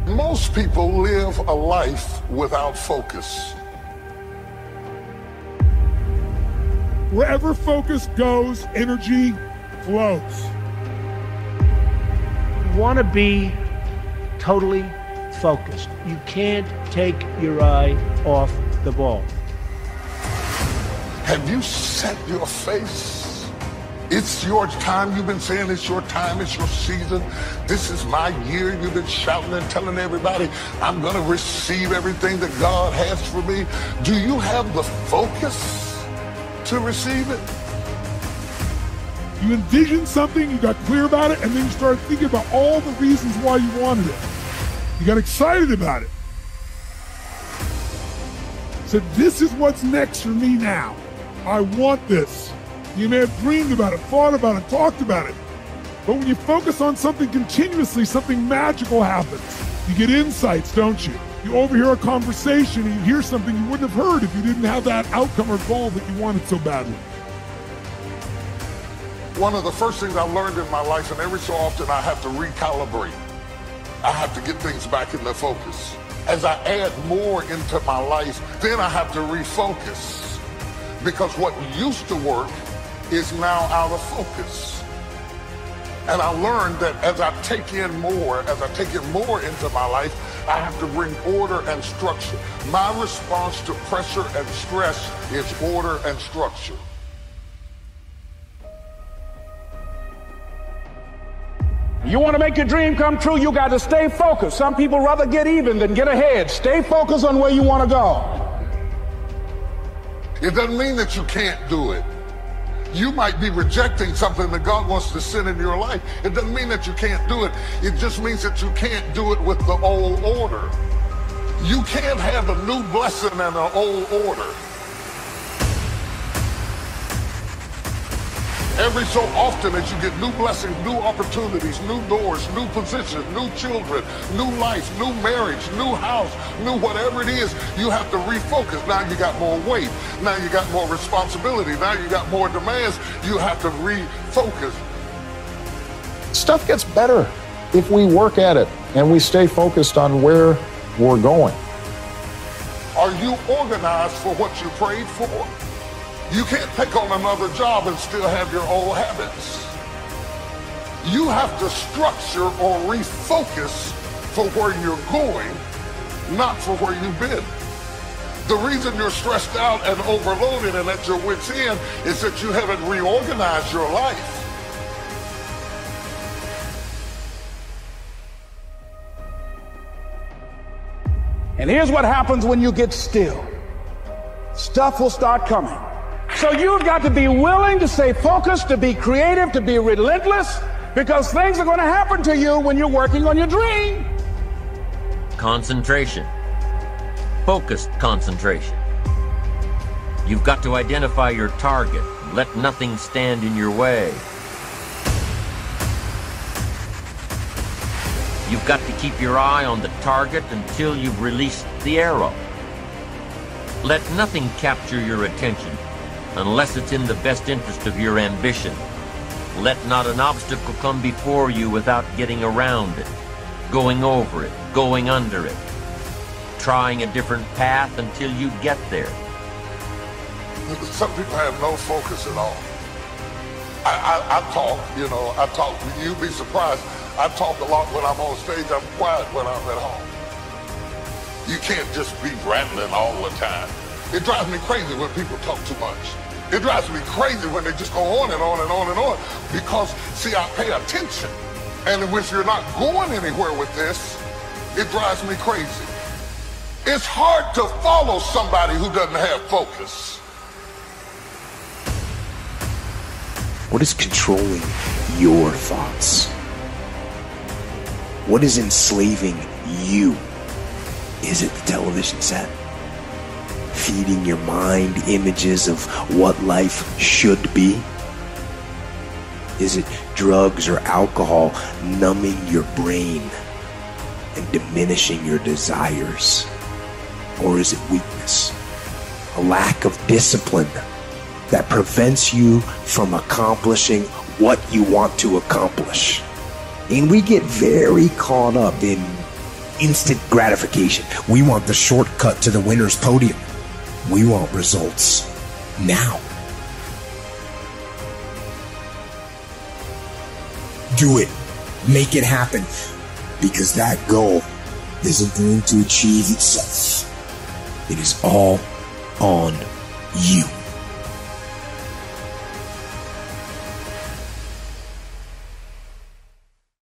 Most people live a life without focus. Wherever focus goes, energy flows. You want to be totally focused. You can't take your eye off the ball. Have you set your face? It's your time. You've been saying it's your time, it's your season. This is my year. You've been shouting and telling everybody, I'm going to receive everything that God has for me. Do you have the focus to receive it? You envisioned something, you got clear about it, and then you started thinking about all the reasons why you wanted it. You got excited about it. So this is what's next for me now. I want this. You may have dreamed about it, thought about it, talked about it. But when you focus on something continuously, something magical happens. You get insights, don't you? You overhear a conversation and you hear something you wouldn't have heard if you didn't have that outcome or goal that you wanted so badly. One of the first things I learned in my life, and every so often I have to recalibrate. I have to get things back into focus. As I add more into my life, then I have to refocus. Because what used to work is now out of focus. And I learned that as I take it more into my life, I have to bring order and structure. My response to pressure and stress is order and structure. You want to make your dream come true, you got to stay focused. Some people rather get even than get ahead. Stay focused on where you want to go. It doesn't mean that you can't do it. You might be rejecting something that God wants to send in your life. It doesn't mean that you can't do it. It just means that you can't do it with the old order. You can't have a new blessing and an old order. Every so often as you get new blessings, new opportunities, new doors, new positions, new children, new life, new marriage, new house, new whatever it is, you have to refocus. Now you got more weight. Now you got more responsibility. Now you got more demands. You have to refocus. Stuff gets better if we work at it and we stay focused on where we're going. Are you organized for what you prayed for? You can't take on another job and still have your old habits. You have to structure or refocus for where you're going, not for where you've been. The reason you're stressed out and overloaded and at your wit's end is that you haven't reorganized your life. And here's what happens when you get still. Stuff will start coming. So you've got to be willing to stay focused, to be creative, to be relentless, because things are going to happen to you when you're working on your dream. Concentration. Focused concentration. You've got to identify your target. Let nothing stand in your way. You've got to keep your eye on the target until you've released the arrow. Let nothing capture your attention unless it's in the best interest of your ambition. Let not an obstacle come before you without getting around it, going over it, going under it, trying a different path until you get there. Some people have no focus at all. I talk, you'd be surprised. I talk a lot when I'm on stage. I'm quiet when I'm at home. You can't just be rambling all the time. It drives me crazy when people talk too much. It drives me crazy when they just go on and on and on and on. Because, see, I pay attention. And if you're not going anywhere with this, it drives me crazy. It's hard to follow somebody who doesn't have focus. What is controlling your thoughts? What is enslaving you? Is it the television set? Feeding your mind images of what life should be? Is it drugs or alcohol numbing your brain and diminishing your desires? Or is it weakness? A lack of discipline that prevents you from accomplishing what you want to accomplish? And we get very caught up in instant gratification. We want the shortcut to the winner's podium. We want results now. Do it. Make it happen. Because that goal isn't going to achieve itself. It is all on you.